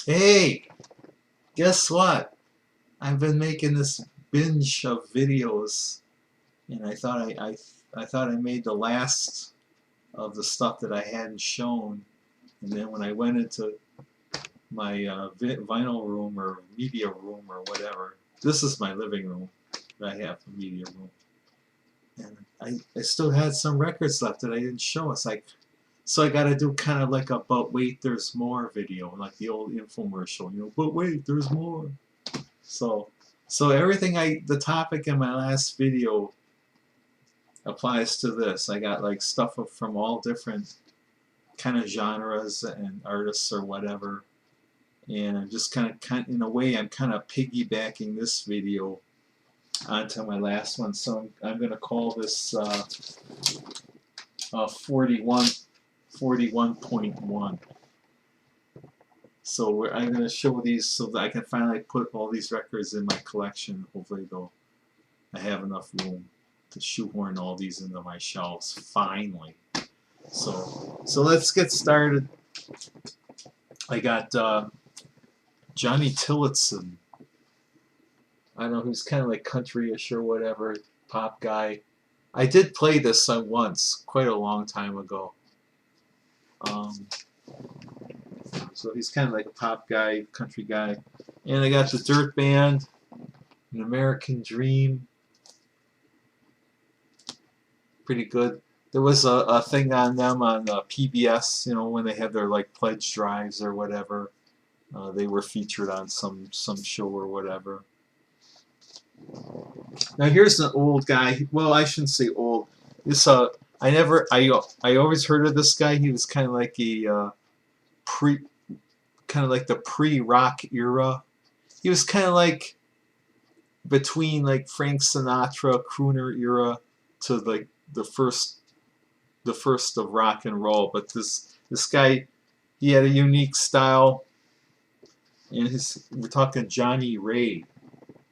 Hey, guess what? I've been making this binge of videos, and I thought I made the last of the stuff that I hadn't shown. And then when I went into my vinyl room or media room or whatever, this is my living room that I have the media room, and I still had some records left that I didn't show. It's like, so I got to do kind of like a "but wait, there's more" video, like the old infomercial, But wait, there's more. So, so everything the topic in my last video applies to this. I got like stuff from all different kind of genres and artists or whatever, and I'm just kind of, in a way, I'm kind of piggybacking this video onto my last one. So I'm going to call this 41.1. So I'm going to show these so that I can finally put all these records in my collection. Hopefully I have enough room to shoehorn all these into my shelves, finally. So let's get started. I got Johnny Tillotson. I don't know, who's kind of like countryish or whatever, pop guy. I did play this song once, quite a long time ago. So he's kind of like a pop guy, country guy. And I got the Dirt Band, An American Dream. Pretty good. There was a thing on them on PBS, when they had their like pledge drives or whatever. They were featured on some show or whatever. Now here's an old guy. Well, I shouldn't say old. This I always heard of this guy. He was kind of like a the pre-rock era. He was kind of like between like Frank Sinatra crooner era to like the first of rock and roll. But this guy, he had a unique style, and we're talking Johnny Raitt.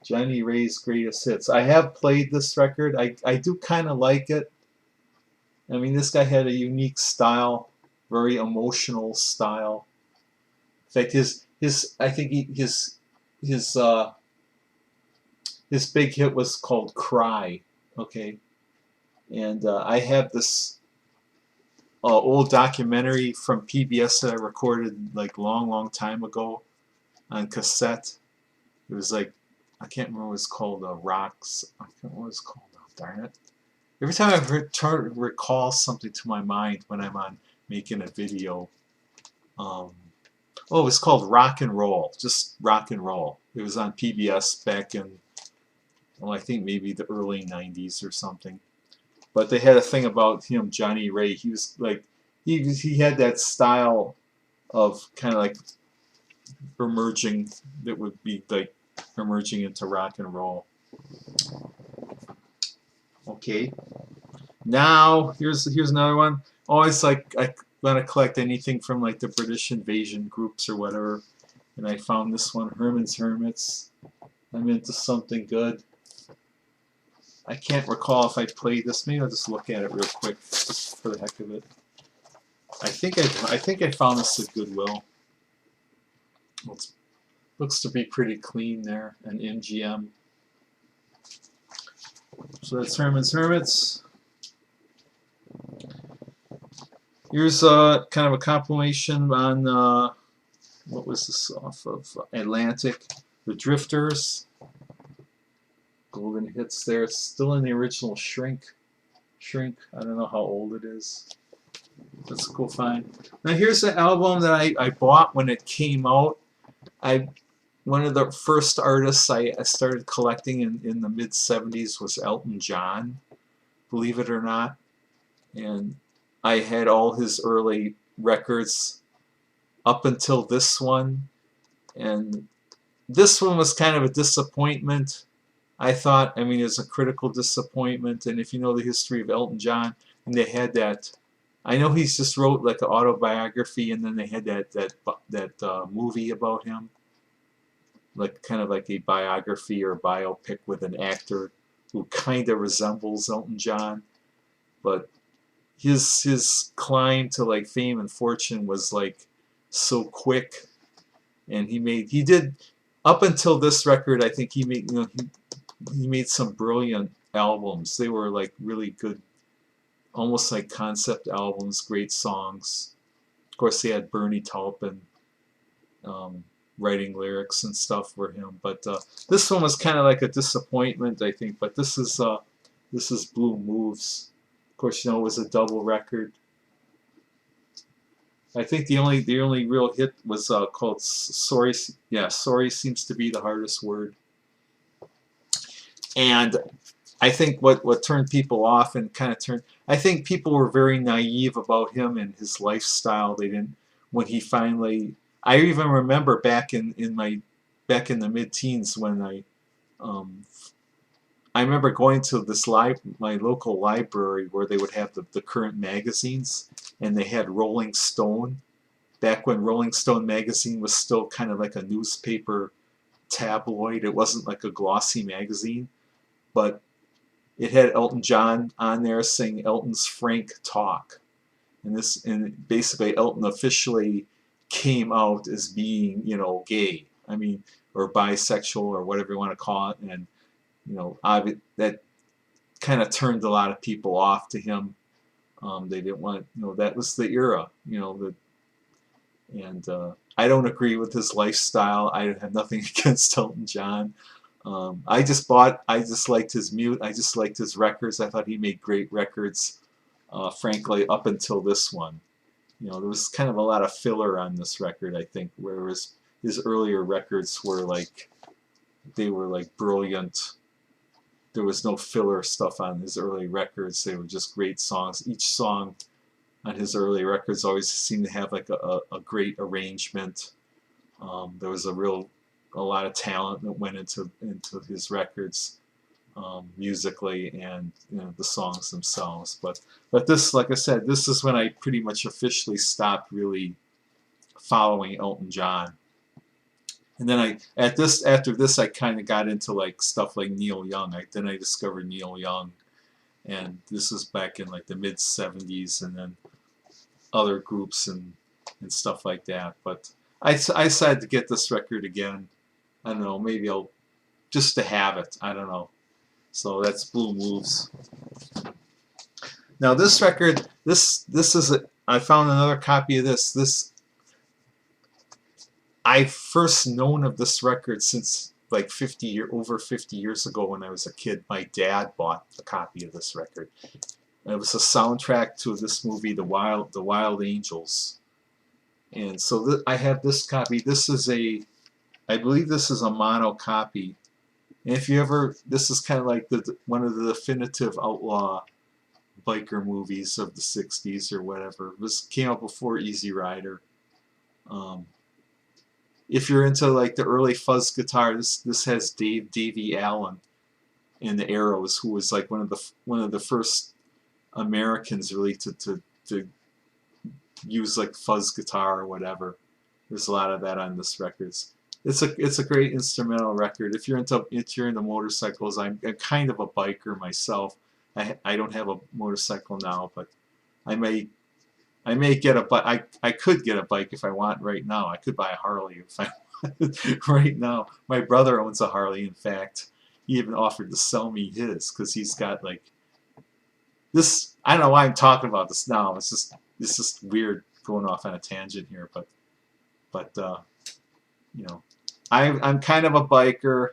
Johnny Raitt's greatest hits. I have played this record. I do kind of like it. I mean, this guy had a unique style, very emotional style. In fact, his big hit was called "Cry." Okay, and I have this old documentary from PBS that I recorded like long time ago on cassette. It was like, I can't remember what it's called. Rocks. I can't remember what it's called. Oh, darn it! Every time I try to recall something to my mind when I'm on making a video. Oh, it was called Rock and Roll. Just Rock and Roll. It was on PBS back in, well, I think maybe the early '90s or something. But they had a thing about him, Johnny Raitt. He was like, he had that style of kind of like emerging, that would be like emerging into rock and roll. Okay, now here's another one. Always like, I want to collect anything from like the British invasion groups or whatever, and I found this one, Herman's Hermits. I'm into something good. I can't recall if I played this. Maybe I'll just look at it real quick, just for the heck of it. I think I found this at Goodwill. It looks to be pretty clean there, an MGM. So that's Herman's Hermits. Here's kind of a compilation on what was this off of Atlantic, The Drifters. Golden hits there. It's still in the original Shrink. I don't know how old it is. That's a cool find. Now here's the album that I bought when it came out. One of the first artists I started collecting in the mid-'70s was Elton John, believe it or not. And I had all his early records up until this one. And this one was kind of a disappointment. I thought, I mean, it was a critical disappointment. And if you know the history of Elton John, and they had that, I know he's just wrote like an autobiography, and then they had that movie about him, like kind of like a biography or biopic with an actor who kind of resembles Elton John, but his climb to like fame and fortune was like so quick, and he did up until this record. I think he made he made some brilliant albums. They were like really good, almost like concept albums, great songs. Of course, he had Bernie Taupin writing lyrics and stuff for him. But this one was kind of like a disappointment, I think. But this is Blue Moves. Of course, it was a double record. I think the only real hit was called Sorry. Yeah, Sorry seems to be the hardest word. And I think what turned people off and kind of turned, I think people were very naive about him and his lifestyle. They didn't, when he finally, I even remember back in the mid-teens when I remember going to this my local library where they would have the current magazines, and they had Rolling Stone, back when Rolling Stone magazine was still kind of like a newspaper tabloid. It wasn't like a glossy magazine, but it had Elton John on there saying Elton's Frank Talk. And basically Elton officially came out as being, gay. I mean, or bisexual or whatever you want to call it. And, that kind of turned a lot of people off to him. They didn't want, that was the era, and I don't agree with his lifestyle. I have nothing against Elton John. I just liked his mute. I just liked his records. I thought he made great records, frankly, up until this one. There was kind of a lot of filler on this record, I think, whereas his earlier records were they were brilliant. There was no filler stuff on his early records. They were just great songs. Each song on his early records always seemed to have a great arrangement. There was a lot of talent that went into his records, musically, and the songs themselves. But this, like I said, this is when I pretty much officially stopped really following Elton John. And then after this I kind of got into stuff like Neil Young. Then I discovered Neil Young, and this was back in the mid '70s, and then other groups and stuff like that. But I decided to get this record again. I don't know, maybe I'll just to have it. I don't know. So that's Blue Moves. Now this record, this is I found another copy of this. I first known of this record since over 50 years ago when I was a kid. My dad bought a copy of this record. And it was a soundtrack to this movie, The Wild Angels. And so I have this copy. This is I believe this is a mono copy. And if you ever, this is kind of like one of the definitive outlaw biker movies of the 60s or whatever. This came out before Easy Rider. If you're into the early fuzz guitar, this has Davey Allen in the Arrows, who was one of the first Americans really to use fuzz guitar or whatever. There's a lot of that on this record. It's a great instrumental record. If you're into motorcycles, I'm kind of a biker myself. I don't have a motorcycle now, but I may get a bike. I could get a bike if I want right now. I could buy a Harley if I want right now. My brother owns a Harley. In fact, he even offered to sell me his because he's got this. I don't know why I'm talking about this now. It's just weird going off on a tangent here, but I'm kind of a biker,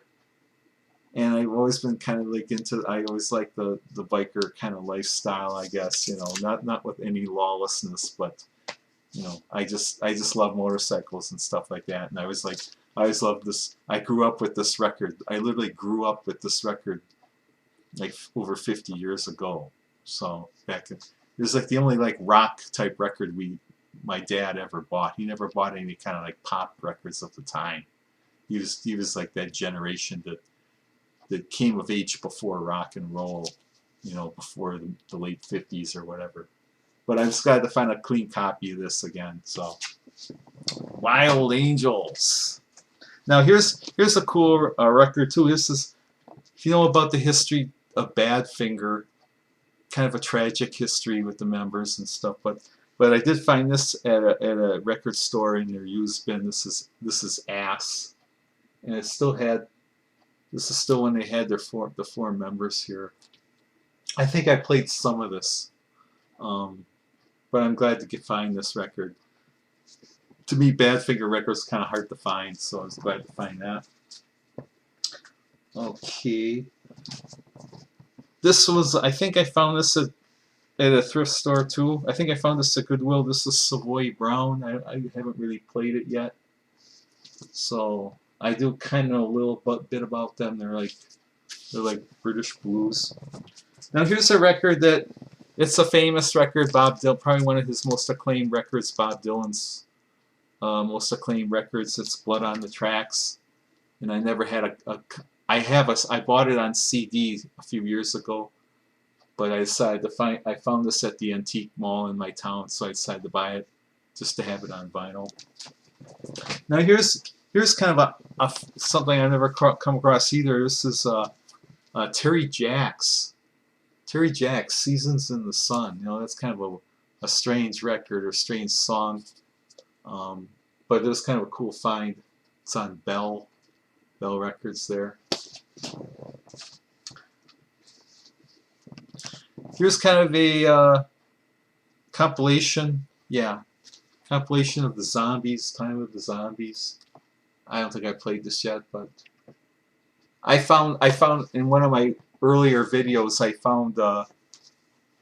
and I've always been kind of into. I always like the biker kind of lifestyle, I guess. Not with any lawlessness, but I just love motorcycles and stuff like that. And I always loved this. I grew up with this record. I literally grew up with this record over 50 years ago. So back in, it was the only rock type record my dad ever bought. He never bought any kind of pop records at the time. He was that generation that came of age before rock and roll, before the late 50s or whatever. But I'm just glad to find a clean copy of this again. So, Wild Angels. Now here's a cool record too. This is, if you know about the history of Badfinger, kind of a tragic history with the members and stuff. But But I did find this at a record store in their used bin. This is Ass, and it still had. This is still when they had the four members here. I think I played some of this, but I'm glad to find this record. To me, Badfinger records kind of hard to find, so I was glad to find that. Okay, this was, I think I found this at a thrift store too. I think I found this at Goodwill. This is Savoy Brown. I haven't really played it yet, so I do kind of know a little bit about them. They're like British blues. Now here's a record that, it's a famous record. Bob Dylan, probably one of his most acclaimed records. Bob Dylan's most acclaimed records. It's Blood on the Tracks, and I never had I bought it on CD a few years ago, but I decided to I found this at the antique mall in my town, so I decided to buy it just to have it on vinyl. Now here's kind of something I've never come across either. This is Terry Jacks. Terry Jacks, Seasons in the Sun. You know, that's kind of a strange record or strange song, but it was kind of a cool find. It's on Bell Records there. Here's kind of a compilation, compilation of the Zombies, Time of the Zombies. I don't think I played this yet, but I found in one of my earlier videos, I found a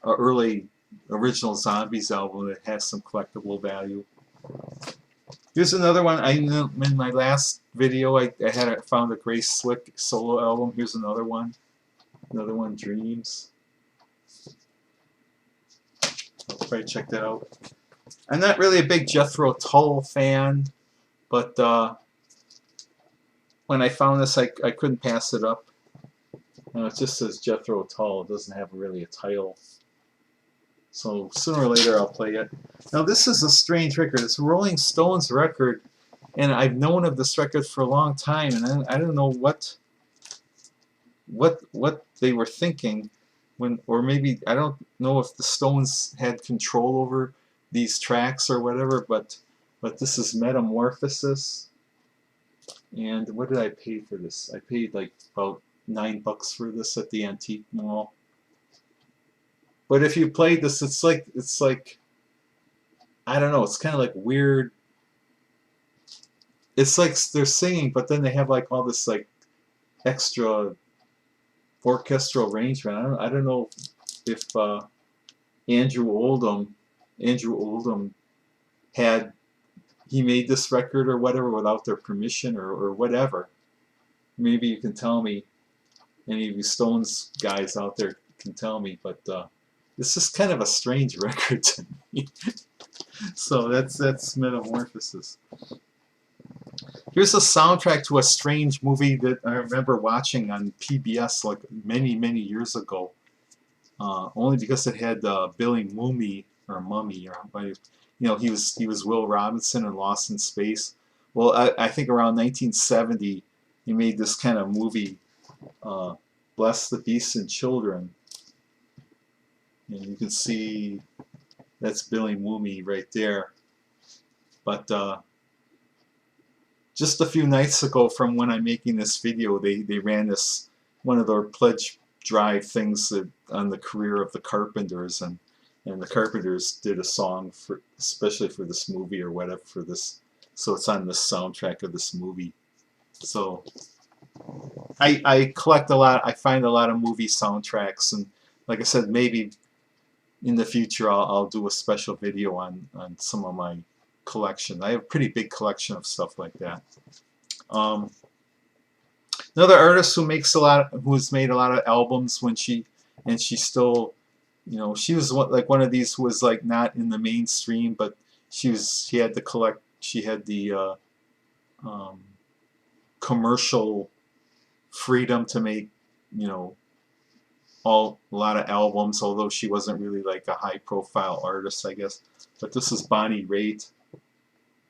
early original Zombies album that has some collectible value. Here's another one. In my last video, I found a Grace Slick solo album. Here's another one. Dreams. I'll probably check that out. I'm not really a big Jethro Tull fan, but when I found this, I couldn't pass it up. It just says Jethro Tull. It doesn't have really a title. So sooner or later I'll play it. Now this is a strange record. It's a Rolling Stones record, and I've known of this record for a long time, and I don't know what they were thinking when, or maybe I don't know if the Stones had control over these tracks or whatever, but this is Metamorphosis. And what did I pay for this? I paid like about $9 for this at the antique mall. But if you played this, it's like I don't know, it's kind of like weird. It's like they're singing, but then they have like all this like extra orchestral arrangement. I don't know if Andrew Oldham he made this record or whatever without their permission or whatever. Maybe you can tell me. Any of you Stones guys out there can tell me, but it's just kind of a strange record to me. So that's Metamorphosis. Here's a soundtrack to a strange movie that I remember watching on PBS like many years ago. Only because it had Billy Mummy, or you know, he was Will Robinson in Lost in Space. Well, I think around 1970 he made this kind of movie, Bless the Beasts and Children. And you can see that's Billy Mummy right there. But just a few nights ago from when I'm making this video, they ran this, one of their pledge drive things on the career of the Carpenters, and the Carpenters did a song for, especially for this movie or whatever, for this, so it's on the soundtrack of this movie. So I collect a lot, I find a lot of movie soundtracks, and like I said, maybe in the future I'll do a special video on some of my collection. I have a pretty big collection of stuff like that. Another artist who has made a lot of albums she still, you know, she was like one of these who was like not in the mainstream, but she had the commercial freedom to make, you know, a lot of albums, although she wasn't really like a high profile artist, I guess. But this is Bonnie Raitt. I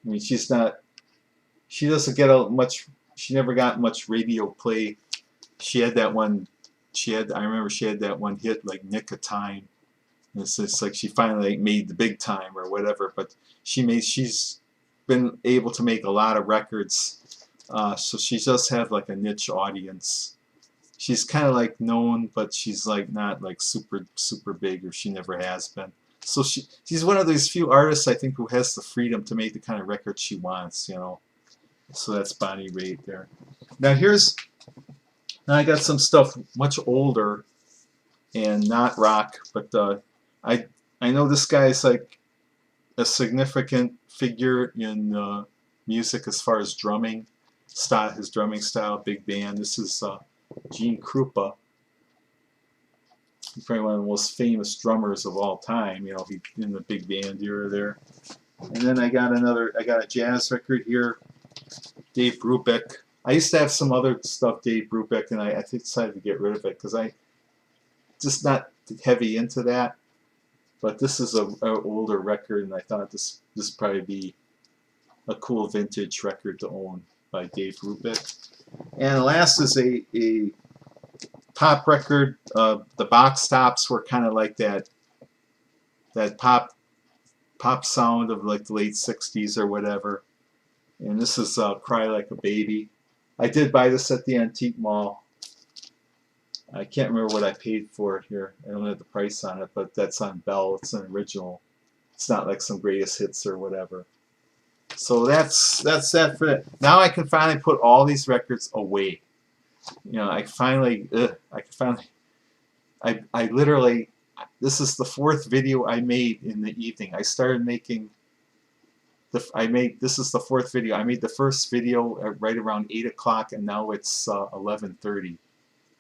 mean, she doesn't get she never got much radio play. She had that one, I remember she had that one hit like Nick of Time, It's just like she finally made the big time or whatever, but she's been able to make a lot of records, so she does have like a niche audience. She's kind of like known, but she's like not like super big, or she never has been. So she's one of those few artists I think who has the freedom to make the kind of record she wants, you know. So that's Bonnie Raitt there. Now now I got some stuff much older and not rock, but I I know this guy's like a significant figure in music as far as drumming style, his drumming style, big band. This is Gene Krupa. He's probably one of the most famous drummers of all time. You know, he in the big band era there. And then I got a jazz record here, Dave Brubeck. I used to have some other stuff, Dave Brubeck, and I decided to get rid of it because I just not heavy into that. But this is a older record, and I thought this probably be a cool vintage record to own by Dave Brubeck. And last is a pop record. The box tops were kind of like that pop sound of like the late '60s or whatever. And this is Cry Like a Baby. I did buy this at the antique mall. I can't remember what I paid for it here. I don't have the price on it, but that's on Bell. It's an original. It's not like some greatest hits or whatever. So that's that for that. Now I can finally put all these records away. You know, I literally, this is the 4th video I made in the evening. I started making this is the 4th video. I made the first video at right around 8 o'clock, and now it's 11:30,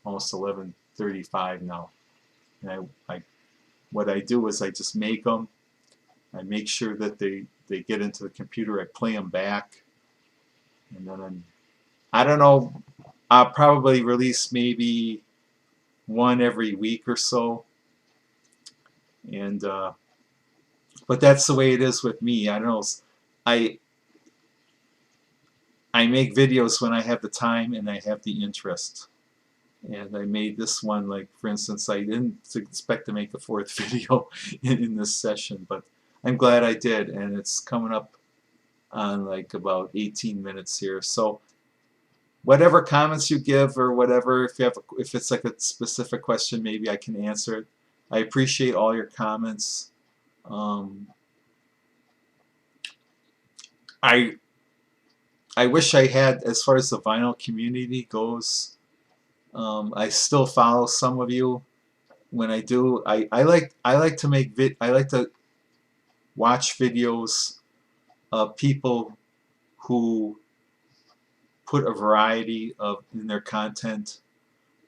almost 11:35 now. And what I do is I just make them. I make sure that they get into the computer. I play them back, and then I don't know. I'll probably release maybe one every week or so. And but that's the way it is with me. I don't know. I make videos when I have the time and I have the interest. And I made this one, like for instance, I didn't expect to make the 4th video in this session, but I'm glad I did, and it's coming up on like about 18 minutes here. So whatever comments you give or whatever, if it's like a specific question, maybe I can answer it. I appreciate all your comments. I wish I had, as far as the vinyl community goes, I still follow some of you. When I do, I like to watch videos of people who put a variety in their content.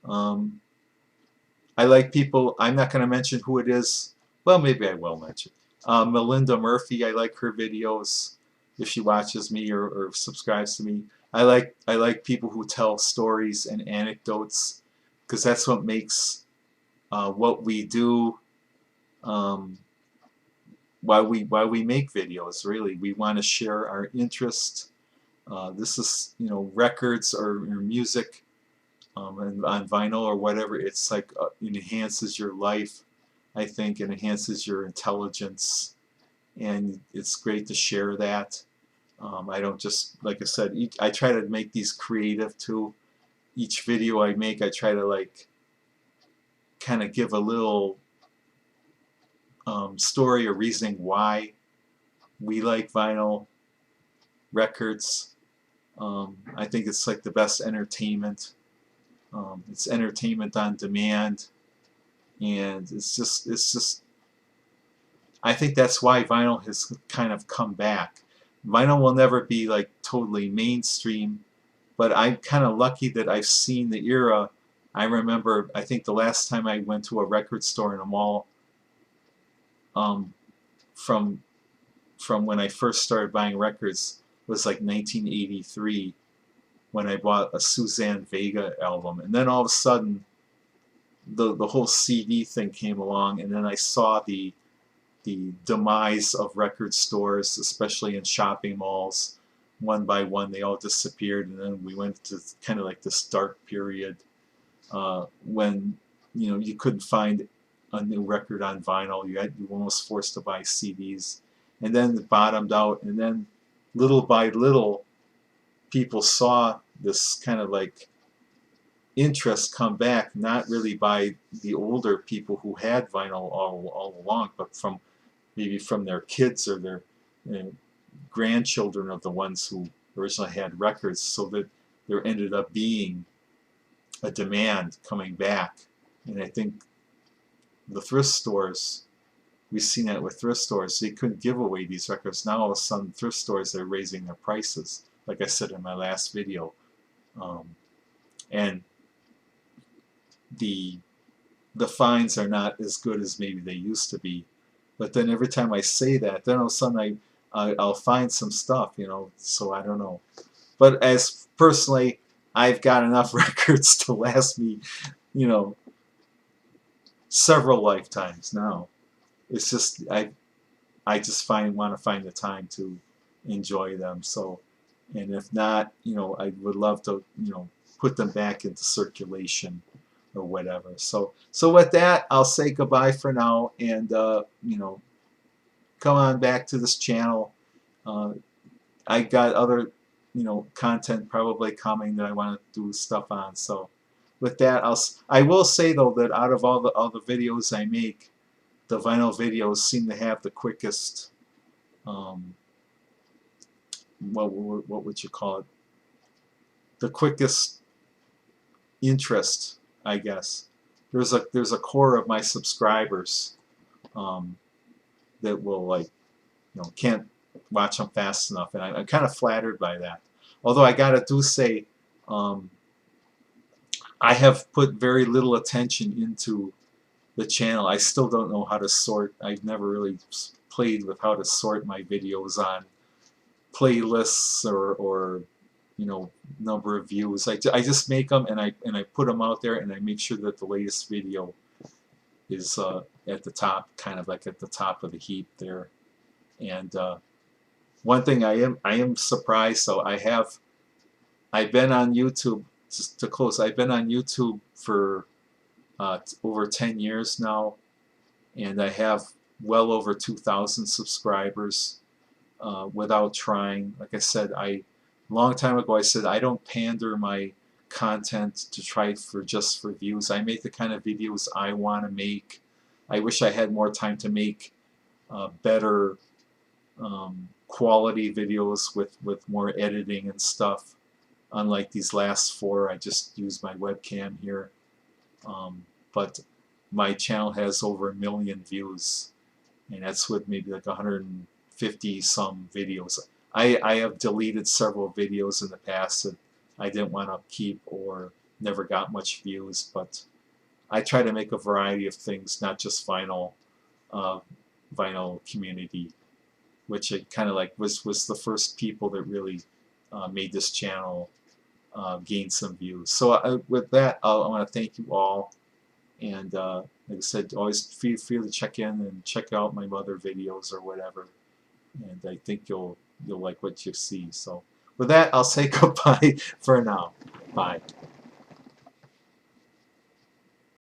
I like people. I'm not going to mention who it is. Well, maybe I will mention. Melinda Murphy. I like her videos. If she watches me or subscribes to me, I like people who tell stories and anecdotes, because that's what makes what we do. Why we make videos. Really, we want to share our interest. This is, you know, records or music, and on vinyl or whatever. It's like it enhances your life. I think it enhances your intelligence, and it's great to share that. I don't just, like I said, I try to make these creative too. Each video I make, I try to like kind of give a little story or reasoning why we like vinyl records. I think it's like the best entertainment. It's entertainment on demand, and it's just I think that's why vinyl has kind of come back. Vinyl will never be like totally mainstream, but I'm kind of lucky that I've seen the era. I remember, I think the last time I went to a record store in a mall, from when I first started buying records, was like 1983, when I bought a Suzanne Vega album, and then all of a sudden the whole CD thing came along, and then I saw the demise of record stores, especially in shopping malls. One by one, they all disappeared, and then we went to kind of like this dark period when, you know, you couldn't find a new record on vinyl. You were almost forced to buy CDs, and then it bottomed out, and then little by little, people saw this kind of like interest come back, not really by the older people who had vinyl all along, but from maybe from their kids or their grandchildren of the ones who originally had records, so that there ended up being a demand coming back. And I think the thrift stores, we've seen that with thrift stores, they couldn't give away these records. Now all of a sudden thrift stores are raising their prices, like I said in my last video. And the finds are not as good as maybe they used to be. But then every time I say that, then all of a sudden I'll find some stuff, you know, so I don't know. But as personally, I've got enough records to last me, you know, several lifetimes now. It's just I just want to find the time to enjoy them. So, and if not, you know, I would love to, you know, put them back into circulation or whatever. So with that, I'll say goodbye for now, and you know, come on back to this channel. I got other, you know, content probably coming that I want to do stuff on. So with that, I will say though that out of all the videos I make, the vinyl videos seem to have the quickest, what would you call it? The quickest interest, I guess. There's a core of my subscribers that will, like, you know, can't watch them fast enough, and I'm kind of flattered by that. Although I gotta say, I have put very little attention into the channel. I still don't know how to sort. I've never really played with how to sort my videos on playlists or you know, number of views. I just make them and I put them out there, and I make sure that the latest video is at the top, kind of like at the top of the heap there. And one thing I am surprised. So I've been on YouTube, just to close. I've been on YouTube for over 10 years now, and I have well over 2,000 subscribers without trying. Like I said, long time ago I said I don't pander my content to try just for views. I make the kind of videos I want to make. I wish I had more time to make better quality videos with more editing and stuff. Unlike these last 4, I just use my webcam here. But my channel has over 1 million views, and that's with maybe like 150 some videos. I have deleted several videos in the past that I didn't want to keep or never got much views, but I try to make a variety of things, not just vinyl community, which it kind of like was the first people that really made this channel gain some views. So with that, I want to thank you all, and like I said, always feel free to check in and check out my other videos or whatever, and I think you'll like what you see. So with that, I'll say goodbye for now. Bye.